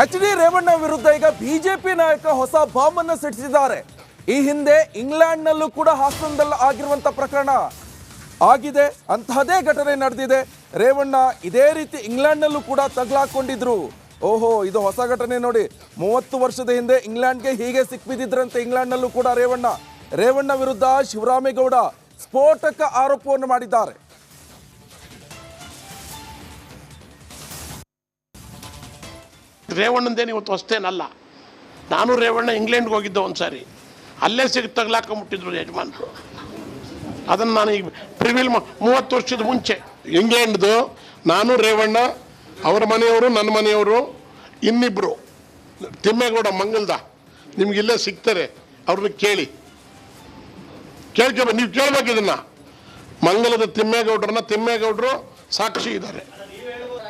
H D. Revanna ವಿರುದ್ಧ ಈಗ BJP ನಾಯಕ ಹೊಸ ಬಾಂಬ್ ಅನ್ನು ಸಿಡಿಸಿದ್ದಾರೆ. ಈ ಹಿಂದೆ ಇಂಗ್ಲೆಂಡ್ನಲ್ಲೂ ಕೂಡ ಹಾಸನದಲ್ಲಿ ಆಗಿರುವಂತ ಪ್ರಕರಣ ಆಗಿದೆ. ಅಂತಹದೇ ಘಟನೆ ನಡೆದಿದೆ. ರೇವಣ್ಣ ಇದೇ ರೀತಿ ಇಂಗ್ಲೆಂಡ್ನಲ್ಲೂ ಕೂಡ ತಗಲಾಕೊಂಡಿದ್ರು. ಓಹೋ, ಇದು ಹೊಸ ಘಟನೆ ನೋಡಿ. 30 ವರ್ಷದ ಹಿಂದೆ ಇಂಗ್ಲೆಂಡ್ಗೆ ಹೀಗೆ ಸಿಕ್ಬಿದ್ದಿದ್ರಂತೆ. ಇಂಗ್ಲೆಂಡ್ನಲ್ಲೂ ಕೂಡ ರೇವಣ್ಣ ವಿರುದ್ಧ ಶಿವರಾಮೇಗೌಡ ಸ್ಫೋಟಕ ಆರೋಪವನ್ನು ಮಾಡಿದ್ದಾರೆ. ರೇವಣ್ಣಂದೇನು ಇವತ್ತು ಹೊಸ್ತೇನಲ್ಲ. ನಾನು ರೇವಣ್ಣ ಇಂಗ್ಲೆಂಡ್ಗೆ ಹೋಗಿದ್ದೆ ಒಂದ್ಸಾರಿ, ಅಲ್ಲೇ ತಗ್ಲಾಕೊಂಬಿಟ್ಟಿದ್ರು ಯಜಮಾನ್ರು. ಅದನ್ನು ನಾನು ಈಗ ಪ್ರಿವಿಲ್ 30 ವರ್ಷದ ಮುಂಚೆ ಇಂಗ್ಲೆಂಡ್ದು ನಾನು ರೇವಣ್ಣ, ಅವರ ಮನೆಯವರು, ನನ್ನ ಮನೆಯವರು, ಇನ್ನಿಬ್ಬರು ತಿಮ್ಮೇಗೌಡ ಮಂಗಲ್ದ, ನಿಮ್ಗಿಲ್ಲೇ ಸಿಗ್ತಾರೆ, ಅವ್ರನ್ನ ಕೇಳ್ಕೊಬೇಕು. ನೀವು ಕೇಳ್ಬೇಕು ಇದನ್ನ. ಮಂಗಲದ ತಿಮ್ಮೇಗೌಡರು ಸಾಕ್ಷಿ ಇದ್ದಾರೆ.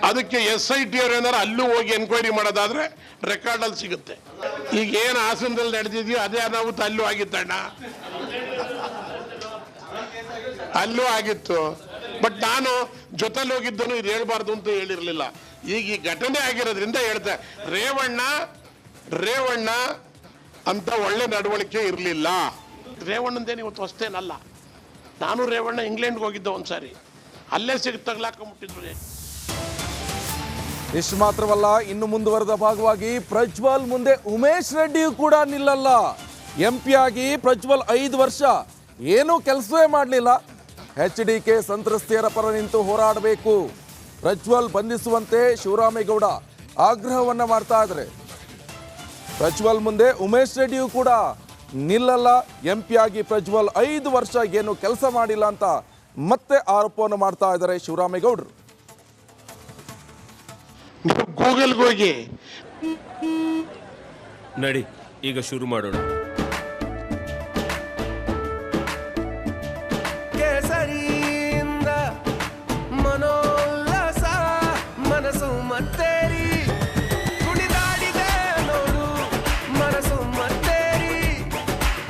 ಅದಕ್ಕೆ SIT ಅವ್ರು ಏನಾರು ಅಲ್ಲೂ ಹೋಗಿ ಎನ್ಕ್ವೈರಿ ಮಾಡೋದಾದ್ರೆ ರೆಕಾರ್ಡಲ್ಲಿ ಸಿಗುತ್ತೆ. ಈಗ ಏನು ಹಾಸನದಲ್ಲಿ ನಡೆದಿದೆಯೋ ಅದೇ ಅನಾಹುತ ಅಲ್ಲೂ ಆಗಿತ್ತಣ್ಣ, ಅಲ್ಲೂ ಆಗಿತ್ತು. ಬಟ್ ನಾನು ಜೊತೆಲಿ ಹೋಗಿದ್ದನು ಇದು ಹೇಳ್ಬಾರ್ದು ಅಂತ ಹೇಳಿರ್ಲಿಲ್ಲ. ಈಗ ಈ ಘಟನೆ ಆಗಿರೋದ್ರಿಂದ ಹೇಳ್ತೆ, ರೇವಣ್ಣ ಅಂತ ಒಳ್ಳೆ ನಡವಳಿಕೆ ಇರಲಿಲ್ಲ. ರೇವಣ್ಣಂದೇನು ಇವತ್ತು ಹೊಸ್ತೇನಲ್ಲ. ನಾನು ರೇವಣ್ಣ ಇಂಗ್ಲೆಂಡ್ಗೆ ಹೋಗಿದ್ದೆ ಒಂದ್ಸಾರಿ, ಅಲ್ಲೇ ತಗ್ಲಾಕೊಂಬಿಟ್ಟಿದ್ರು. ಇಷ್ಟು ಮಾತ್ರವಲ್ಲ, ಇನ್ನು ಮುಂದುವರೆದ ಭಾಗವಾಗಿ ಪ್ರಜ್ವಲ್ ಮುಂದೆ ಉಮೇಶ್ ರೆಡ್ಡಿಯೂ ಕೂಡ ನಿಲ್ಲಲ್ಲ. MP ಆಗಿ ಪ್ರಜ್ವಲ್ 5 ವರ್ಷ ಏನೂ ಕೆಲಸವೇ ಮಾಡಲಿಲ್ಲ. HDK ಸಂತ್ರಸ್ತೆಯರ ಪರ ನಿಂತು ಹೋರಾಡಬೇಕು, ಪ್ರಜ್ವಲ್ ಬಂಧಿಸುವಂತೆ ಶಿವರಾಮೇಗೌಡ ಆಗ್ರಹವನ್ನ ಮಾಡ್ತಾ ಇದ್ದಾರೆ. ಪ್ರಜ್ವಲ್ ಮುಂದೆ ಉಮೇಶ್ ರೆಡ್ಡಿಯೂ ಕೂಡ ನಿಲ್ಲಲ್ಲ. MP ಆಗಿ ಪ್ರಜ್ವಲ್ 5 ವರ್ಷ ಏನು ಕೆಲಸ ಮಾಡಿಲ್ಲ ಅಂತ ಮತ್ತೆ ಆರೋಪವನ್ನು ಮಾಡ್ತಾ ಇದ್ದಾರೆ ಶಿವರಾಮೇಗೌಡರು. ನೀವು ಗೂಗಲ್ಗೆ ಹೋಗಿ ನಡಿ, ಈಗ ಶುರು ಮಾಡೋಣ. ಕೇಸರಿಯಿಂದ ಮನೋಲ್ಲಾಸ ಮನಸ್ಸು ಮತ್ತೇರಿ ಕುಣಿದಾಡಿದೆ ನೋಡು, ಮನಸ್ಸು ಮತ್ತೇರಿ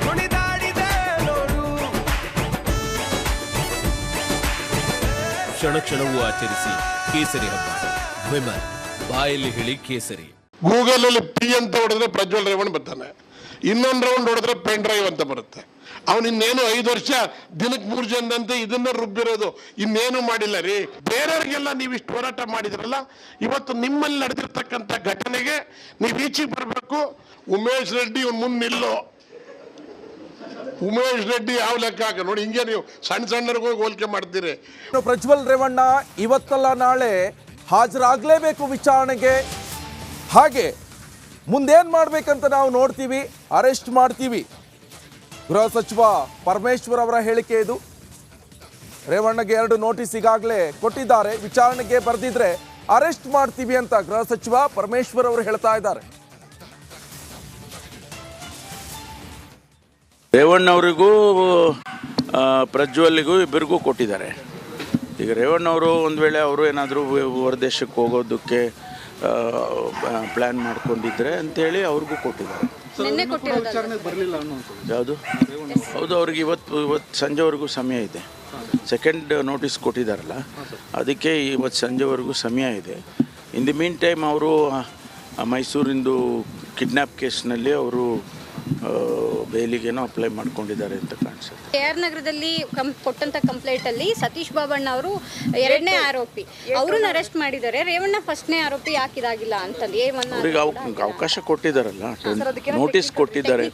ಕುಣಿದಾಡಿದೆ ನೋಡು. ಕ್ಷಣ ಕ್ಷಣವೂ ಆಚರಿಸಿ ಕೇಸರಿ ಹಬ್ಬ. ವಿಮಲ್ ಬಾಯಲ್ಲಿ ಹೇಳಿ ಕೇಸರಿ. ಗೂಗಲ್ ಅಲ್ಲಿ P ಅಂತ ಹೊಡೆದ್ರೆ ಪ್ರಜ್ವಲ್ ರೇವಣ್ಣ ಬರ್ತಾನೆ, ಇನ್ನೊಂದು ರೌಂಡ್ ಹೊಡೆದ್ರೆ ಪೆನ್ ಡ್ರೈವ್ ಅಂತ ಬರುತ್ತೆ. ಅವನು ಇನ್ನೇನು 5 ವರ್ಷ ದಿನಕ್ಕೆ 3 ಜನದಂತೆ ಇದನ್ನ ರುಬ್ಬಿರೋದು, ಇನ್ನೇನು ಮಾಡಿಲ್ಲ ರೀ. ಬೇರೆಯವ್ರಿಗೆಲ್ಲ ನೀವು ಇಷ್ಟು ಹೋರಾಟ ಮಾಡಿದ್ರಲ್ಲ, ಇವತ್ತು ನಿಮ್ಮಲ್ಲಿ ನಡೆದಿರ್ತಕ್ಕಂಥ ಘಟನೆಗೆ ನೀವು ಈಚೆಗೆ ಬರಬೇಕು. ಉಮೇಶ್ ರೆಡ್ಡಿ ಮುಂದೆ ನಿಲ್ಲೋ. ಉಮೇಶ್ ರೆಡ್ಡಿ ಯಾವ ಲೆಕ್ಕ ಹಾಕ ನೋಡಿ. ಹಿಂಗೆ ನೀವು ಸಣ್ಣವ್ರಿಗೂ ಹೋಲಿಕೆ ಮಾಡ್ತೀರಿ. ಪ್ರಜ್ವಲ್ ರೇವಣ್ಣ ಇವತ್ತಲ್ಲ ನಾಳೆ ಹಾಜರಾಗಲೇಬೇಕು ವಿಚಾರಣೆಗೆ. ಹಾಗೆ ಮುಂದೇನು ಮಾಡಬೇಕಂತ ನಾವು ನೋಡ್ತೀವಿ, ಅರೆಸ್ಟ್ ಮಾಡ್ತೀವಿ. ಗೃಹ ಸಚಿವ ಪರಮೇಶ್ವರ್ ಅವರ ಹೇಳಿಕೆ ಇದು. ರೇವಣ್ಣಗೆ 2 ನೋಟಿಸ್ ಈಗಾಗಲೇ ಕೊಟ್ಟಿದ್ದಾರೆ. ವಿಚಾರಣೆಗೆ ಬರೆದಿದ್ರೆ ಅರೆಸ್ಟ್ ಮಾಡ್ತೀವಿ ಅಂತ ಗೃಹ ಸಚಿವ ಪರಮೇಶ್ವರ್ ಅವರು ಹೇಳ್ತಾ ಇದ್ದಾರೆ. ರೇವಣ್ಣವರಿಗೂ ಪ್ರಜ್ವಲ್ಗೂ ಇಬ್ಬರಿಗೂ ಕೊಟ್ಟಿದ್ದಾರೆ. ಈಗ ರೇವಣ್ಣವರು ಒಂದು ವೇಳೆ ಅವರು ಏನಾದರೂ ಹೊರದೇಶಕ್ಕೆ ಹೋಗೋದಕ್ಕೆ ಪ್ಲ್ಯಾನ್ ಮಾಡ್ಕೊಂಡಿದ್ರೆ ಅಂತೇಳಿ ಅವ್ರಿಗೂ ಕೊಟ್ಟಿದ್ದಾರೆ. ಯಾವುದು? ಹೌದು, ಅವ್ರಿಗೆ ಇವತ್ತು ಸಂಜೆವರೆಗೂ ಸಮಯ ಇದೆ. ಸೆಕೆಂಡ್ ನೋಟಿಸ್ ಕೊಟ್ಟಿದ್ದಾರಲ್ಲ, ಅದಕ್ಕೆ ಇವತ್ತು ಸಂಜೆವರೆಗೂ ಸಮಯ ಇದೆ. ಇನ್ ದಿ ಮೀನ್ ಟೈಮ್ ಅವರು ಮೈಸೂರಿಂದು ಕಿಡ್ನ್ಯಾಪ್ ಕೇಸ್ನಲ್ಲಿ ಅವರು ಬೇಲಿಗೇನೋ ಅಪ್ಲೈ ಮಾಡ್ಕೊಂಡಿದ್ದಾರೆ ಅಂತ ಕಾಣಿಸುತ್ತೆ. KR ನಗರದಲ್ಲಿ ಕೊಟ್ಟಂತ ಕಂಪ್ಲೇಂಟ್ ಅಲ್ಲಿ ಸತೀಶ್ ಬಾಬಣ್ಣ ಅವರು 2ನೇ ಆರೋಪಿ, ಅವ್ರನ್ನ ಅರೆಸ್ಟ್ ಮಾಡಿದ್ದಾರೆ. ರೇವಣ್ಣ 1ನೇ ಆರೋಪಿ ಯಾಕಿದಾಗಿಲ್ಲ ಅಂತಂದು ಅವರಿಗೆ ಅವಕಾಶ ಕೊಟ್ಟಿದ್ದಾರಲ್ಲ, ನೋಟಿಸ್ ಕೊಟ್ಟಿದ್ದಾರೆ.